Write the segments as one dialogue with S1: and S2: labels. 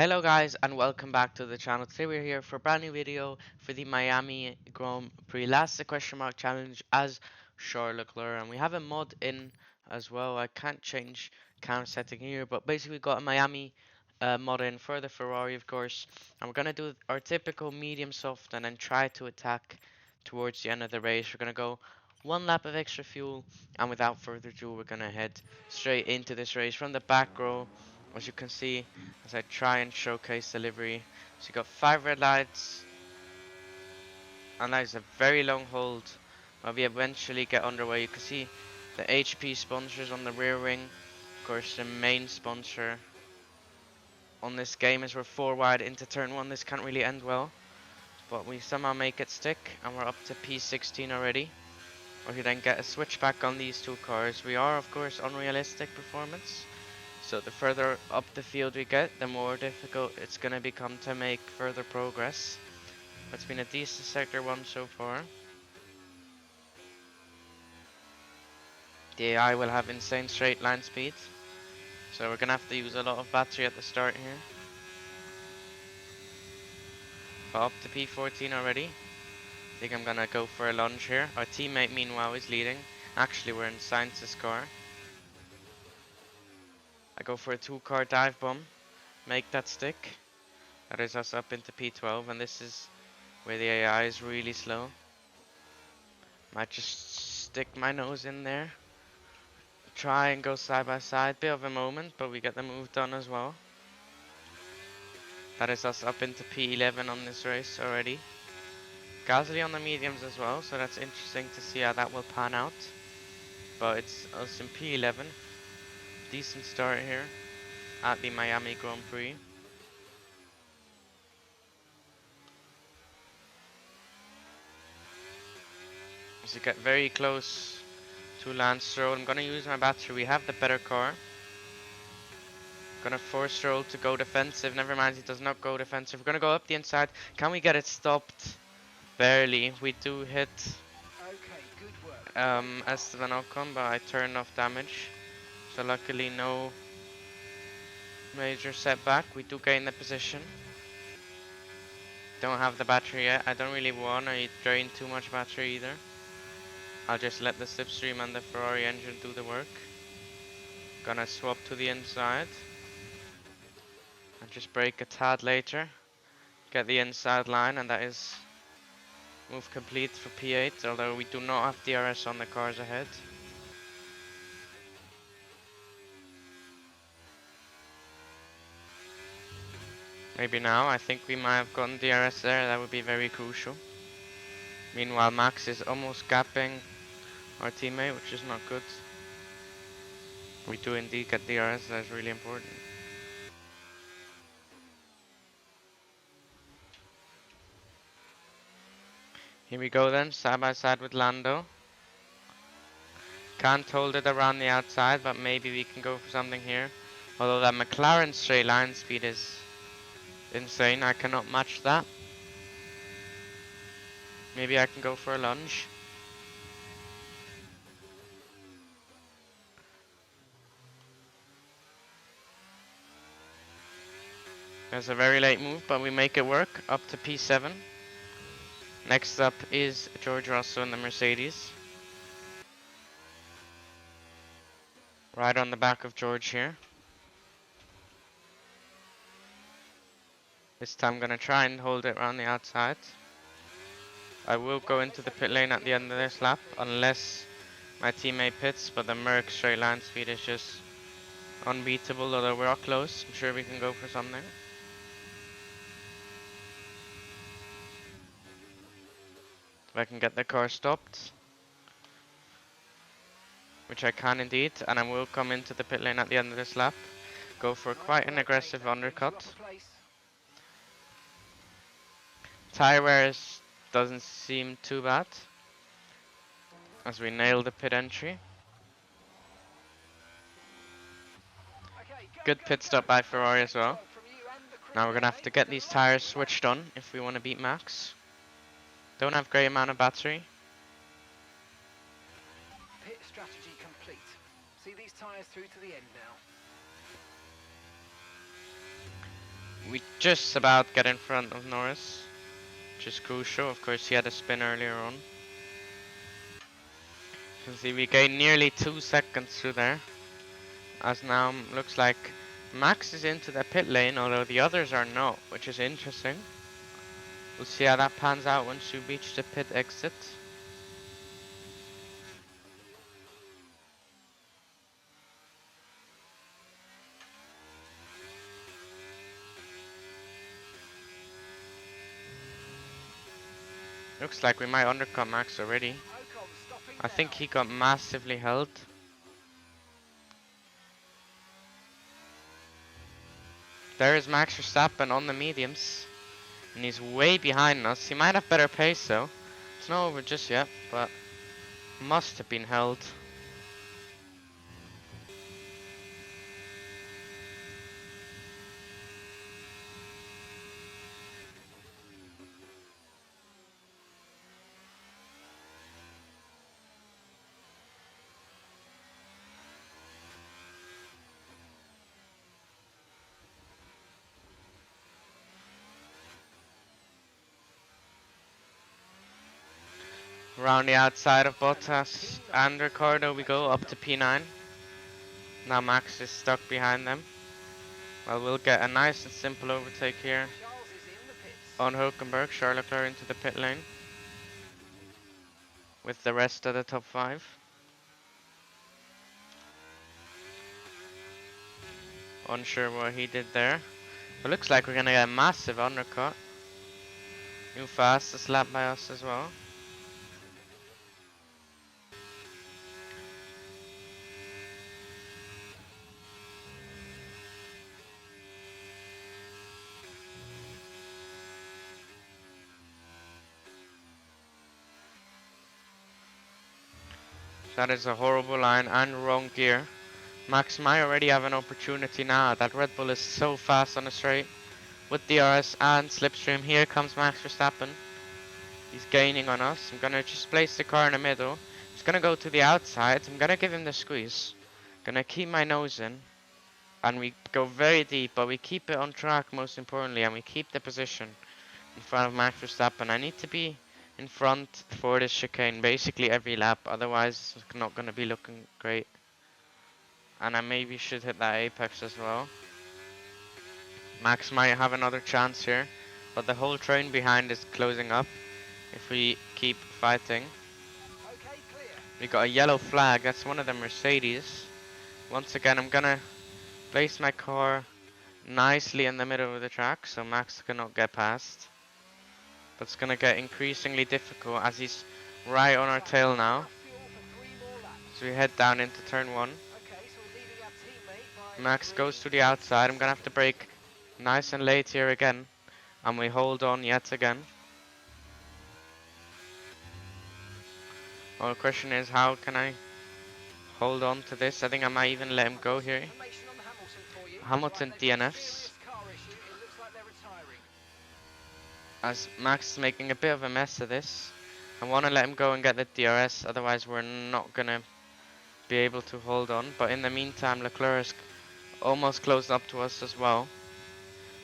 S1: Hello guys and welcome back to the channel. Today we're here for a brand new video for the Miami Grand Prix Last question mark challenge as Charles Leclerc, and we have a mod in as well. I can't change camera setting here, but basically we got a Miami mod in for the Ferrari, of course, and we're gonna do our typical medium soft and then try to attack towards the end of the race. We're gonna go one lap of extra fuel, and without further ado we're gonna head straight into this race from the back row. As you can see, as I try and showcase delivery. So you got 5 red lights, and that is a very long hold while we eventually get underway. You can see the HP sponsors on the rear wing. Of course, the main sponsor on this game is we're 4 wide into turn 1. This can't really end well, but we somehow make it stick, and we're up to P16 already. We then get a switchback on these two cars. We are, of course, unrealistic performance. So the further up the field we get, the more difficult it's going to become to make further progress. It's been a decent sector 1 so far. The AI will have insane straight line speed, so we're going to have to use a lot of battery at the start here. But up to P14 already. I think I'm going to go for a lunge here. Our teammate meanwhile is leading. Actually, we're in Sainz's car. I go for a 2-car dive bomb. Make that stick. That is us up into P12, and this is where the AI is really slow. Might just stick my nose in there. Try and go side by side. Bit of a moment, but we get the move done as well. That is us up into P11 on this race already. Gasly on the mediums as well, so that's interesting to see how that will pan out. But it's us in P11. Decent start here at the Miami Grand Prix. As you get very close to Lance Stroll, I'm gonna use my battery. We have the better car. Gonna force Stroll to go defensive. Never mind, he does not go defensive. We're gonna go up the inside. Can we get it stopped? Barely. We do hit Esteban Ocon, but I turned off damage. So luckily no major setback. We do gain the position. Don't have the battery yet. I don't really want to drain too much battery either. I'll just let the slipstream and the Ferrari engine do the work. Gonna swap to the inside. And just brake a tad later. Get the inside line, and that is move complete for P8, although we do not have DRS on the cars ahead. Maybe now, I think we might have gotten DRS there, that would be very crucial. Meanwhile, Max is almost gapping our teammate, which is not good. We do indeed get DRS, that's really important. Here we go then, side by side with Lando. Can't hold it around the outside, but maybe we can go for something here. Although that McLaren straight line speed is insane, I cannot match that. Maybe I can go for a lunge. There's a very late move, but we make it work up to P7. Next up is George Russell in the Mercedes. Right on the back of George here. This time I'm gonna try and hold it around the outside. I will go into the pit lane at the end of this lap, unless my teammate pits, but the Merc straight line speed is just unbeatable, although we're all close. I'm sure we can go for something. If I can get the car stopped, which I can indeed, and I will come into the pit lane at the end of this lap. Go for quite an aggressive undercut. Tire wear doesn't seem too bad, as we nail the pit entry. Good pit stop by Ferrari as well. Now we're gonna have to get these tires switched on if we want to beat Max. Don't have great amount of battery.
S2: Pit strategy complete. See these tires through to the end now.
S1: We just about get in front of Norris, which is crucial. Of course, he had a spin earlier on. You can see we gained nearly 2 seconds through there. As now looks like Max is into the pit lane, although the others are not, which is interesting. We'll see how that pans out once you reach the pit exit. Looks like we might undercut Max already. I think he got massively held. There is Max Verstappen on the mediums. And he's way behind us. He might have better pace though. It's not over just yet, but must have been held. Around the outside of Bottas and Ricardo we go up to P9. Now Max is stuck behind them. Well, we'll get a nice and simple overtake here on Hulkenberg. Charles Leclerc into the pit lane with the rest of the top 5. Unsure what he did there. But looks like we're gonna get a massive undercut. New fastest lap by us as well. That is a horrible line and wrong gear. Max might already have an opportunity now. That Red Bull is so fast on the straight. With DRS and slipstream, here comes Max Verstappen. He's gaining on us. I'm gonna just place the car in the middle. He's gonna go to the outside. I'm gonna give him the squeeze. Gonna keep my nose in. And we go very deep, but we keep it on track most importantly, and we keep the position in front of Max Verstappen. I need to be in front for this chicane basically every lap, otherwise it's not going to be looking great. And I maybe should hit that apex as well. Max might have another chance here, but the whole train behind is closing up if we keep fighting. We got a yellow flag, that's one of the Mercedes. Once again I'm gonna place my car nicely in the middle of the track so Max cannot get past. But it's gonna get increasingly difficult as he's right on our tail now. So we head down into turn 1. Max goes to the outside. I'm gonna have to brake nice and late here again. And we hold on yet again. Well, the question is, how can I hold on to this? I think I might even let him go here. Hamilton DNFs. As Max is making a bit of a mess of this. I want to let him go and get the DRS, otherwise we're not going to be able to hold on. But in the meantime, Leclerc is almost close up to us as well.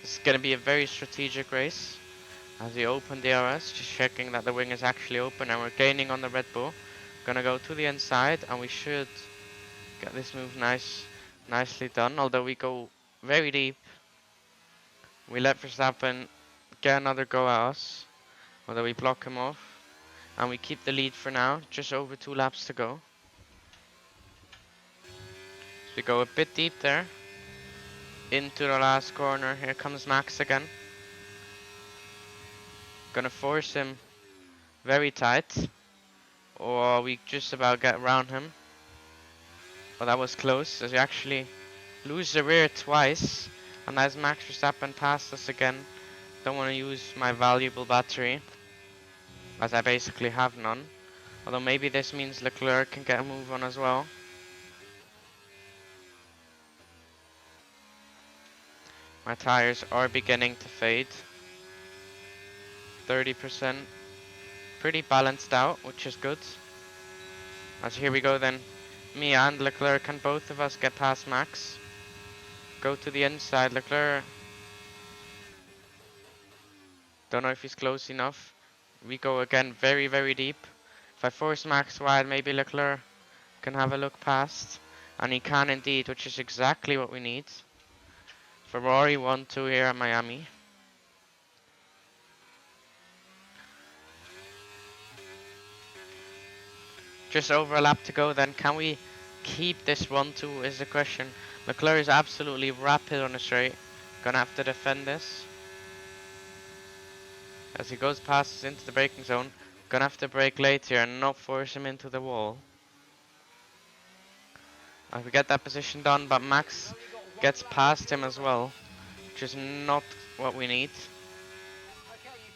S1: This is going to be a very strategic race. As we open DRS, just checking that the wing is actually open, and we're gaining on the Red Bull. Gonna go to the inside, and we should get this move nicely done. Although we go very deep, we let Verstappen get another go at us, although we block him off, and we keep the lead for now. Just over 2 laps to go. So we go a bit deep there into the last corner. Here comes Max again. Gonna force him very tight, or we just about get around him. Well, that was close, as we actually lose the rear twice, and as Max Verstappen passed us again. Don't want to use my valuable battery, as I basically have none. Although maybe this means Leclerc can get a move on as well. My tires are beginning to fade. 30%. Pretty balanced out, which is good. As here we go then. Me and Leclerc, can both of us get past Max? Go to the inside. Leclerc Don't know if he's close enough. We go again very, very deep. If I force Max wide, maybe Leclerc can have a look past. And he can indeed, which is exactly what we need. Ferrari 1-2 here at Miami. Just over a lap to go then. Can we keep this 1-2 is the question. Leclerc is absolutely rapid on the straight. Gonna have to defend this. As he goes past us into the braking zone. Gonna have to brake late here and not force him into the wall. We get that position done, but Max gets past him as well. Which is not what we need.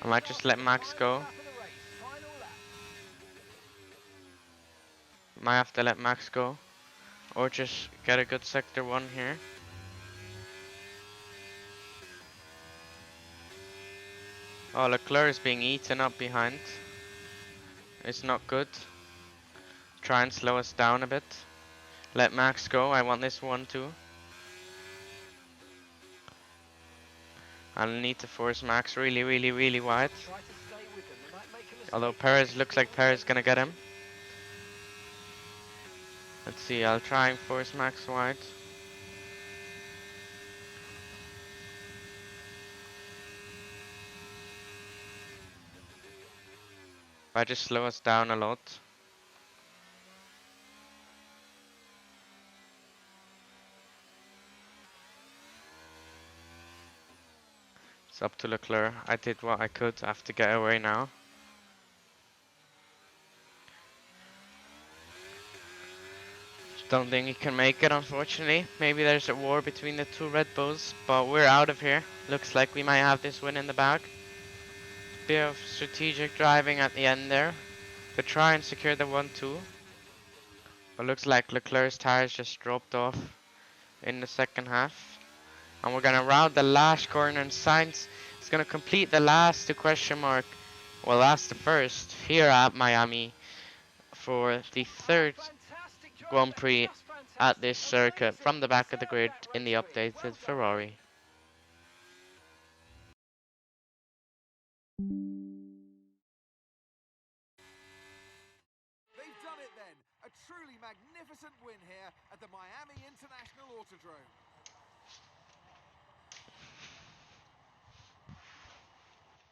S1: I might just let Max go. Might have to let Max go. Or just get a good sector 1 here. Oh, Leclerc is being eaten up behind. It's not good. Try and slow us down a bit. Let Max go. I want this 1-2. I'll need to force Max really, really, really wide. Although Perez looks like Perez is gonna get him. Let's see, I'll try and force Max wide. I just slow us down a lot. It's up to Leclerc. I did what I could. I have to get away now. Don't think he can make it, unfortunately. Maybe there's a war between the two Red Bulls, but we're out of here. Looks like we might have this win in the bag. Bit of strategic driving at the end there to try and secure the 1-2. But looks like Leclerc's tires just dropped off in the second half. And we're gonna round the last corner, and Sainz is gonna complete the last the first here at Miami for the third Grand Prix at this circuit from the back of the grid in the updated Ferrari.
S2: They've done it then. A truly magnificent win here at the Miami International Autodrome.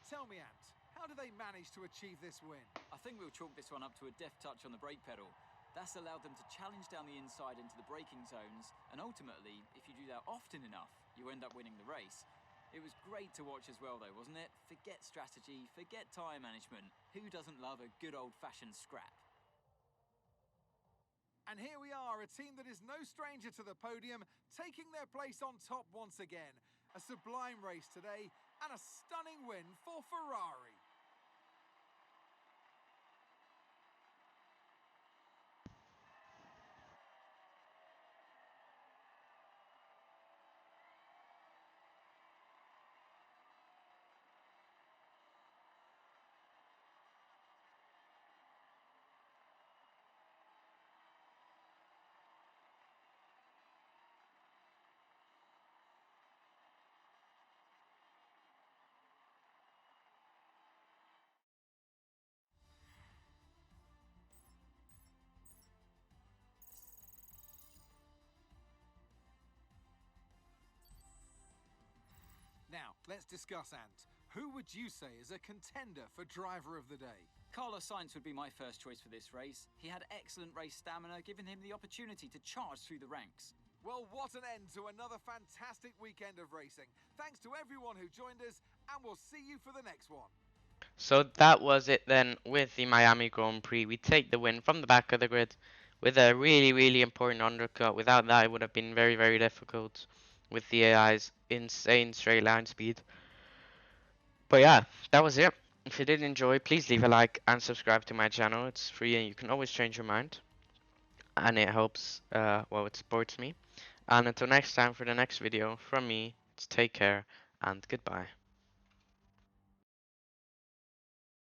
S2: Tell me, Ant, how do they manage to achieve this win?
S3: I think we'll chalk this one up to a deft touch on the brake pedal. That's allowed them to challenge down the inside into the braking zones, and ultimately, if you do that often enough, you end up winning the race. It was great to watch as well though, wasn't it? Forget strategy, forget tyre management. Who doesn't love a good old-fashioned scrap?
S2: And here we are, a team that is no stranger to the podium, taking their place on top once again. A sublime race today, and a stunning win for Ferrari. Now, let's discuss, Ant. Who would you say is a contender for driver of the day?
S3: Carlos Sainz would be my first choice for this race. He had excellent race stamina, giving him the opportunity to charge through the ranks.
S2: Well, what an end to another fantastic weekend of racing. Thanks to everyone who joined us, and we'll see you for the next one.
S1: So that was it then with the Miami Grand Prix. We take the win from the back of the grid with a really, really important undercut. Without that, it would have been very, very difficult with the AI's insane straight line speed. But yeah, that was it. If you did enjoy, please leave a like and subscribe to my channel. It's free and you can always change your mind. And it helps, well, it supports me. And until next time for the next video, from me, it's take care and goodbye.